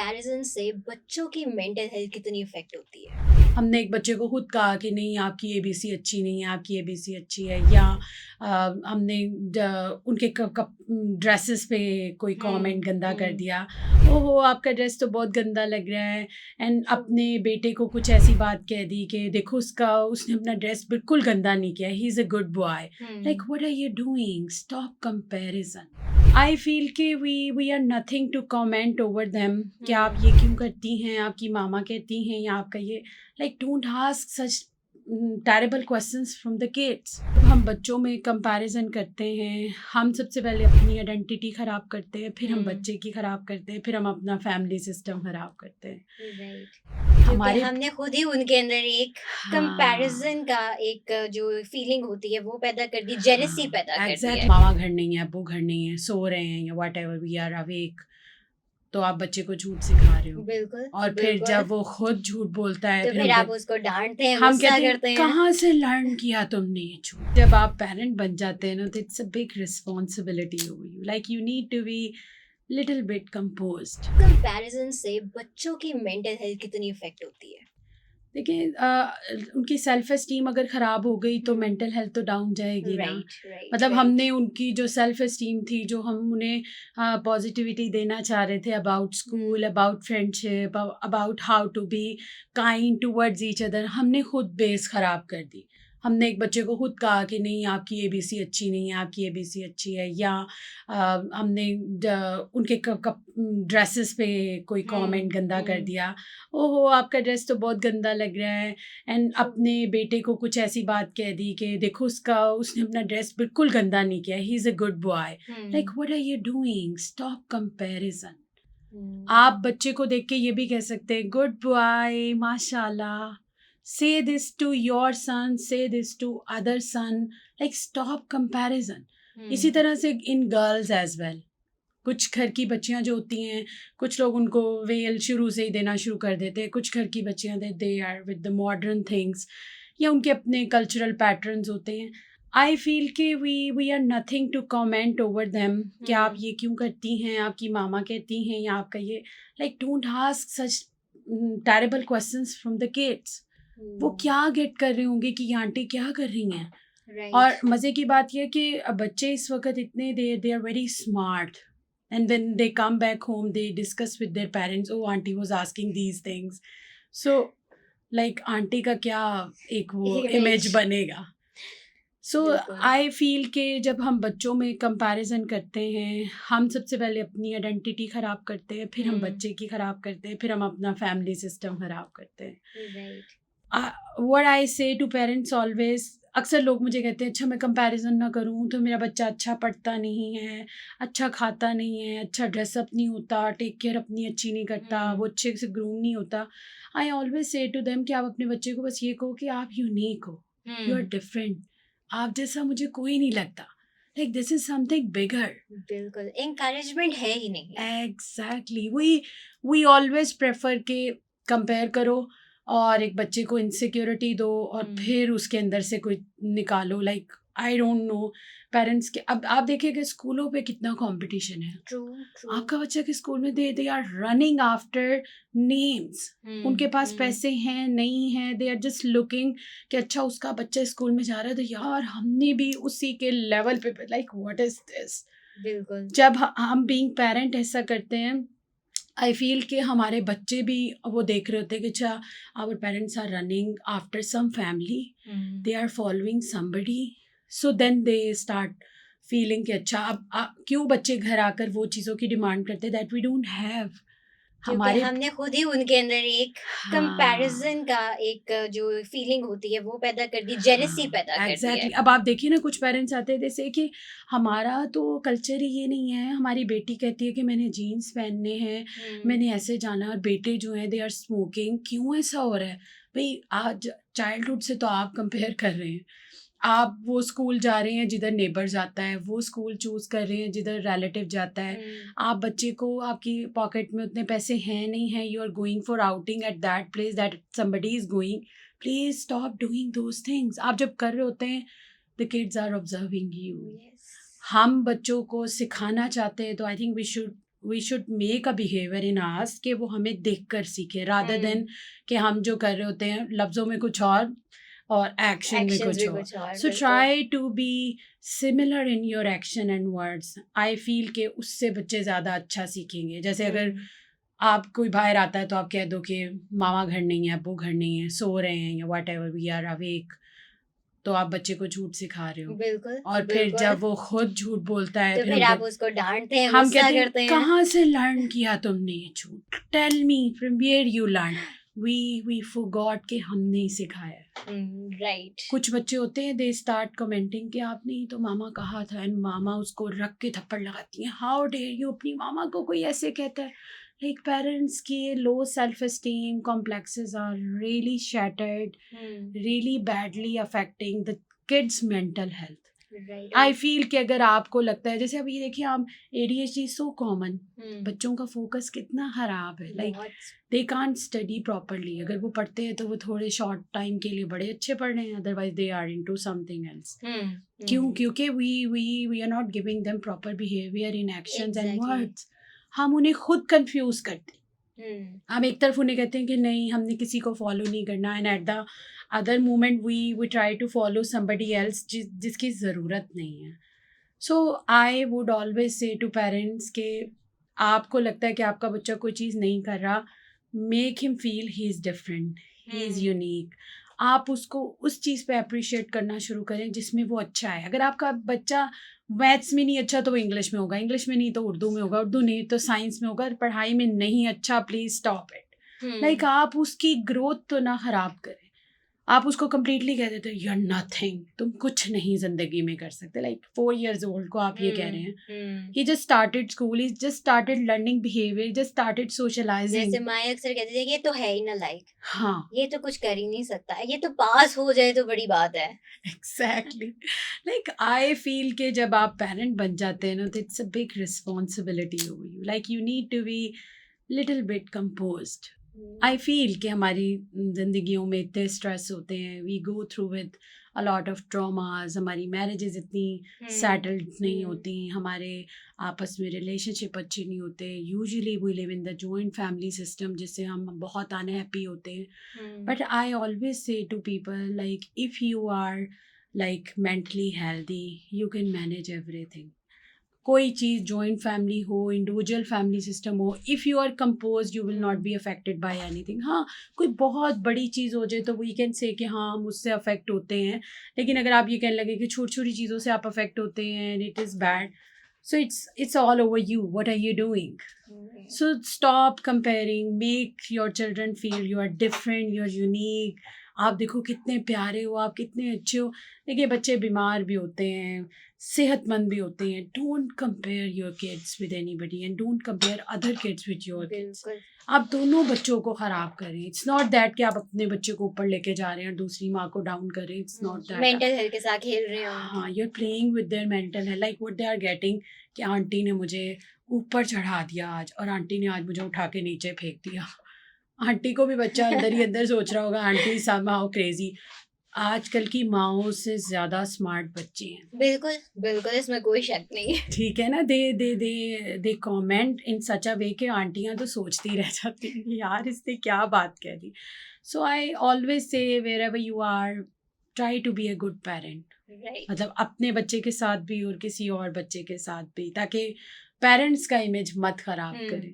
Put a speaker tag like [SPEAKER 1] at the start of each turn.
[SPEAKER 1] Comparison से बच्चों की मेंटल हेल्थ कितनी इफेक्ट होती है?
[SPEAKER 2] हमने एक बच्चे को खुद कहा कि नहीं आपकी एबीसी अच्छी नहीं है, आपकी एबीसी अच्छी है, या हमने उनके ड्रेसेस पे कोई कमेंट गंदा कर
[SPEAKER 1] हम्म।
[SPEAKER 2] दिया, ओहो आपका ड्रेस तो बहुत गंदा लग रहा है। एंड अपने बेटे को कुछ ऐसी बात कह दी कि देखो उसने अपना ड्रेस बिल्कुल गंदा नहीं किया, he is a good boy. Like what are you doing, stop comparison. I feel कि we are nothing to comment over them कि आप ये क्यों करती हैं, आपकी मामा कहती हैं, या आपका ये, like don't ask such terrible questions from the kids। जब हम बच्चों में कंपैरिजन करते हैं, हम सबसे पहले अपनी आइडेंटिटी ख़राब करते हैं, फिर हम बच्चे की ख़राब करते हैं, फिर हम अपना फैमिली सिस्टम ख़राब करते हैं।
[SPEAKER 1] राइट। क्योंकि
[SPEAKER 2] हमारे
[SPEAKER 1] हमने खुद ही उनके अंदर एक
[SPEAKER 2] हाँ
[SPEAKER 1] कंपैरिजन का एक जो फीलिंग होती है वो पैदा कर दी, जेलसी
[SPEAKER 2] हाँ
[SPEAKER 1] पैदा कर दी
[SPEAKER 2] एग्जैक्ट,
[SPEAKER 1] है।
[SPEAKER 2] मामा घर नहीं है, अब्बू घर नहीं है, सो रहे हैं या whatever we are awake, तो आप बच्चे को झूठ सिखा रहे हो।
[SPEAKER 1] बिल्कुल,
[SPEAKER 2] और फिर
[SPEAKER 1] बिल्कुल।
[SPEAKER 2] जब वो खुद झूठ बोलता है,
[SPEAKER 1] तो
[SPEAKER 2] फिर
[SPEAKER 1] फिर
[SPEAKER 2] हम
[SPEAKER 1] आप
[SPEAKER 2] कहते,
[SPEAKER 1] उसको डांटते हैं,
[SPEAKER 2] हम
[SPEAKER 1] गुस्सा
[SPEAKER 2] कहते हैं
[SPEAKER 1] करते हैं।
[SPEAKER 2] कहाँ से लर्न किया तुमने ये झूठ। जब आप पेरेंट बन जाते हैं ना, तो it's a big responsibility over you, like you need to be little bit composed.
[SPEAKER 1] Comparison से बच्चों की मेंटल हेल्थ कितनी इफेक्ट होती है?
[SPEAKER 2] देखिए उनकी सेल्फ एस्टीम अगर ख़राब हो गई तो
[SPEAKER 1] हम्म।
[SPEAKER 2] मेंटल हेल्थ तो डाउन जाएगी ना।
[SPEAKER 1] राइट, राइट,
[SPEAKER 2] मतलब
[SPEAKER 1] राइट।
[SPEAKER 2] हमने उनकी जो सेल्फ एस्टीम थी, जो हम उन्हें पॉजिटिविटी देना चाह रहे थे about school,
[SPEAKER 1] hmm.
[SPEAKER 2] About friendship, about how to be kind towards each other, हमने खुद बेस ख़राब कर दी। हमने एक बच्चे को खुद कहा कि नहीं आपकी एबीसी अच्छी नहीं है, आपकी एबीसी अच्छी है, या हमने उनके ड्रेसेस पे कोई कमेंट गंदा कर
[SPEAKER 1] हम्म।
[SPEAKER 2] दिया, ओहो आपका ड्रेस तो बहुत गंदा लग रहा है। एंड अपने बेटे को कुछ ऐसी बात कह दी कि देखो उसने अपना ड्रेस बिल्कुल गंदा नहीं किया, he is a good boy. Like what are you doing, stop comparison.
[SPEAKER 1] Hmm.
[SPEAKER 2] आप बच्चे को देख के ये भी कह सकते हैं गुड बॉय माशाल्लाह, से this to your son, say this to other son, like stop comparison. इसी तरह से इन गर्ल्स एज वेल, कुछ घर की बच्चियां जो होती हैं, कुछ लोग उनको वेल शुरू से ही देना शुरू कर देते हैं, कुछ घर की बच्चियां they are with the modern things, या उनके अपने कल्चरल पैटर्न्स होते हैं। आई फील कि we are nothing to comment over them कि आप ये क्यों करती हैं, आपकी मामा कहती हैं, या आपका ये, like don't ask such terrible questions from the kids. वो क्या गेट कर रहे होंगे कि ये आंटी क्या कर रही हैं।
[SPEAKER 1] राइट।
[SPEAKER 2] और मज़े की बात यह कि बच्चे इस वक्त इतने they are very smart, and when they come back home they discuss with their parents, oh auntie was asking these things, so like aunty का क्या एक वो
[SPEAKER 1] इमेज।
[SPEAKER 2] इमेज बनेगा। सो
[SPEAKER 1] बिल्कुल।
[SPEAKER 2] आई फील कि जब हम बच्चों में कंपैरिजन करते हैं, हम सबसे पहले अपनी आइडेंटिटी ख़राब करते हैं, फिर हम बच्चे की ख़राब करते हैं, फिर हम अपना फैमिली सिस्टम ख़राब करते हैं।
[SPEAKER 1] राइट।
[SPEAKER 2] व्हाट आई से टू पेरेंट्स ऑलवेज, अक्सर लोग मुझे कहते हैं अच्छा मैं कंपैरिजन ना करूं तो मेरा बच्चा अच्छा पढ़ता नहीं है, अच्छा खाता नहीं है, अच्छा ड्रेसअप नहीं होता, टेक केयर अपनी अच्छी नहीं करता, वो अच्छे से ग्रूम नहीं होता। I always say to them कि आप अपने बच्चे को बस ये कहो कि आप यूनिक हो, यू आर डिफरेंट, आप जैसा मुझे कोई नहीं लगता, like this is something bigger.
[SPEAKER 1] बिल्कुल encouragement है ही नहीं।
[SPEAKER 2] एग्जैक्टली, वी ऑलवेज प्रेफर के कंपेयर करो और एक बच्चे को इनसिक्योरिटी दो और फिर उसके अंदर से कोई निकालो, like I don't know parents के। अब आप देखिए कि स्कूलों पे कितना कंपटीशन है।
[SPEAKER 1] True, true.
[SPEAKER 2] आपका बच्चा के स्कूल में they are running after names, उनके पास पैसे हैं नहीं हैं, दे आर जस्ट लुकिंग कि अच्छा उसका बच्चा स्कूल में जा रहा है तो यार हमने भी उसी के लेवल पे, लाइक व्हाट इज दिस।
[SPEAKER 1] बिल्कुल।
[SPEAKER 2] जब हम बीइंग पेरेंट ऐसा करते हैं, आई फील कि हमारे बच्चे भी वो देख रहे होते हैं कि अच्छा our parents are running after some family, they are following somebody, so then they start feeling कि अच्छा अब क्यों बच्चे घर आकर वो चीज़ों की डिमांड करते हैं दैट वी डोंट हैव।
[SPEAKER 1] क्योंकि
[SPEAKER 2] हमारे
[SPEAKER 1] हमने खुद ही उनके अंदर एक
[SPEAKER 2] हाँ
[SPEAKER 1] कंपैरिजन का एक जो फीलिंग होती है वो पैदा कर दी, जेलसी पैदा
[SPEAKER 2] हाँ
[SPEAKER 1] कर दी है।
[SPEAKER 2] एग्जैक्टली। अब आप देखिए ना, कुछ पेरेंट्स आते हैं जैसे कि हमारा तो कल्चर ही ये नहीं है, हमारी बेटी कहती है कि मैंने जीन्स पहनने हैं, मैंने ऐसे जाना है, और बेटे जो हैं दे आर स्मोकिंग, क्यों ऐसा हो रहा है भाई। आज चाइल्डहुड से तो आप कंपेयर कर रहे हैं, आप वो स्कूल जा रहे हैं जिधर नेबर जाता है, वो स्कूल चूज़ कर रहे हैं जिधर रिलेटिव जाता है, आप बच्चे को आपकी पॉकेट में उतने पैसे हैं नहीं हैं, you are going for outing at that place that somebody is going, please stop doing those things. आप जब कर रहे होते हैं the kids are observing you.
[SPEAKER 1] Yes.
[SPEAKER 2] हम बच्चों को सिखाना चाहते हैं तो I think we should make a behaviour in us कि वो हमें देखकर सीखे, रादर
[SPEAKER 1] हम्म,
[SPEAKER 2] देन कि हम जो कर रहे होते हैं लफ्ज़ों में कुछ और एक्शन में
[SPEAKER 1] एक्शंस
[SPEAKER 2] कुछ
[SPEAKER 1] भी
[SPEAKER 2] और.
[SPEAKER 1] कुछ और,
[SPEAKER 2] सो
[SPEAKER 1] बिल्कुल.
[SPEAKER 2] Try to be similar in your action and words. I feel कि उससे बच्चे ज़्यादा अच्छा सीखेंगे. जैसे अगर
[SPEAKER 1] हम्म,
[SPEAKER 2] आप कोई बाहर आता है तो आप कह दो कि मामा घर नहीं है, अब्बू घर नहीं है, सो रहे हैं या whatever, we are awake, तो आप बच्चे को झूठ सिखा रहे हो.
[SPEAKER 1] बिल्कुल
[SPEAKER 2] और फिर
[SPEAKER 1] बिल्कुल.
[SPEAKER 2] जब वो खुद झूठ बोलता है
[SPEAKER 1] तो
[SPEAKER 2] फिर
[SPEAKER 1] फिर आप उसको डांटते हैं,
[SPEAKER 2] हम
[SPEAKER 1] गुस्सा
[SPEAKER 2] कहते हैं
[SPEAKER 1] करते हैं.
[SPEAKER 2] कहाँ से लर्न किया तुमने ये झूठ, tell me from where you learn. We forgot कि हमने ही सिखाया है.
[SPEAKER 1] राइट.
[SPEAKER 2] कुछ बच्चे होते हैं दे स्टार्ट कमेंटिंग कि आपने ही तो मामा कहा था, एंड मामा उसको रख के थप्पड़ लगाती हैं. हाउ डेयर यू, अपनी मामा को कोई ऐसे कहता है. लाइक पेरेंट्स की low self esteem complexes are really shattered, really badly affecting the kids mental health.
[SPEAKER 1] Right.
[SPEAKER 2] I feel कि अगर आपको लगता है, जैसे अभी देखिए आप, ADHD सो कॉमन, बच्चों का फोकस कितना खराब है. Like they can't study properly. अगर वो पढ़ते हैं तो वो थोड़े शॉर्ट टाइम के लिए बड़े अच्छे पढ़ रहे हैं, otherwise they are into something else. क्यों? क्योंकि we are not giving them proper behaviour in actions and
[SPEAKER 1] Exactly.
[SPEAKER 2] Words. हम उन्हें खुद कंफ्यूज करते हैं. हम एक तरफ उन्हें कहते हैं कि नहीं हमने किसी को फॉलो नहीं करना, and at the other moment we try to follow somebody else जिसकी ज़रूरत नहीं है. So I would always say to parents के आपको लगता है कि आपका बच्चा कोई चीज़ नहीं कर रहा, make him feel he is different, he is unique. आप उसको उस चीज़ पे अप्रिशिएट करना शुरू करें जिसमें वो अच्छा है. अगर आपका बच्चा मैथ्स में नहीं अच्छा तो वो इंग्लिश में होगा, इंग्लिश में नहीं तो उर्दू में होगा, उर्दू नहीं तो साइंस में होगा, पढ़ाई में नहीं अच्छा, प्लीज़ स्टॉप इट. लाइक आप उसकी ग्रोथ तो ना ख़राब करें. आप उसको कम्प्लीटली कह देते हो यू आर नथिंग, तुम कुछ नहीं ज़िंदगी में कर सकते. लाइक 4 years old को आप ये कह रहे हैं. He just started school, he just started learning behaviour, just started socialising.
[SPEAKER 1] जैसे माया अक्सर कहती थी कि ये तो है ही ना लाइक,
[SPEAKER 2] हाँ,
[SPEAKER 1] ये तो कुछ कर ही नहीं सकता, ये तो पास हो जाए तो बड़ी बात है.
[SPEAKER 2] एग्जैक्टली. लाइक आई फील के जब आप पेरेंट बन जाते हैं ना तो it's a big responsibility over you. Like you need to be little bit composed. I feel कि हमारी ज़िंदगियों में इतने स्ट्रेस होते हैं, we go through with a lot of traumas. हमारी मैरिजेज इतनी सेटल्ड नहीं होती, हमारे आपस में रिलेशनशिप अच्छे नहीं होते. Usually we live in the joint family system जिससे हम बहुत अनहैप्पी होते हैं. But I always say to people like if you are like mentally healthy you can manage everything. कोई चीज़ जॉइंट फैमिली हो, इंडिविजुअल फैमिली सिस्टम हो, if you are compose you will not be affected by anything. हाँ, कोई बहुत बड़ी चीज़ हो जाए तो वी कैन से कि हाँ हम उससे अफेक्ट होते हैं, लेकिन अगर आप ये कहने लगे कि छोटी छोटी चीज़ों से आप अफेक्ट होते हैं and it is bad, so it's all over you. What are you doing? So stop comparing, make your children feel you are different, you are unique. आप देखो कितने प्यारे हो, आप कितने अच्छे हो. देखिए बच्चे बीमार भी होते हैं, सेहतमंद भी होते हैं. Don't compare your kids with anybody and don't compare other kids with your kids.
[SPEAKER 1] बिल्कुल.
[SPEAKER 2] आप दोनों बच्चों को ख़राब करें. इट्स नॉट दैट कि आप अपने बच्चे को ऊपर लेके जा रहे हैं और दूसरी माँ को डाउन करें. It's not that.
[SPEAKER 1] Mental health के साथ खेल रहे हो.
[SPEAKER 2] हाँ, you are playing with their mental health. Like what they are getting कि आंटी ने मुझे ऊपर चढ़ा दिया आज, और आंटी ने आज मुझे उठा के नीचे फेंक दिया. आंटी को भी बच्चा अंदर ही अंदर सोच रहा होगा आंटी समहाउ क्रेजी. आजकल की माओ से ज़्यादा स्मार्ट बच्चे हैं.
[SPEAKER 1] बिल्कुल बिल्कुल, इसमें कोई शक नहीं.
[SPEAKER 2] ठीक है ना. दे कमेंट इन सच अ वे कि आंटियां तो सोचती रह जाती हैं यार इसने क्या बात कह दी. So I always say wherever you are try to be a good parent.
[SPEAKER 1] Right.
[SPEAKER 2] मतलब अपने बच्चे के साथ भी और किसी और बच्चे के साथ भी, ताकि पेरेंट्स का इमेज मत खराब करें.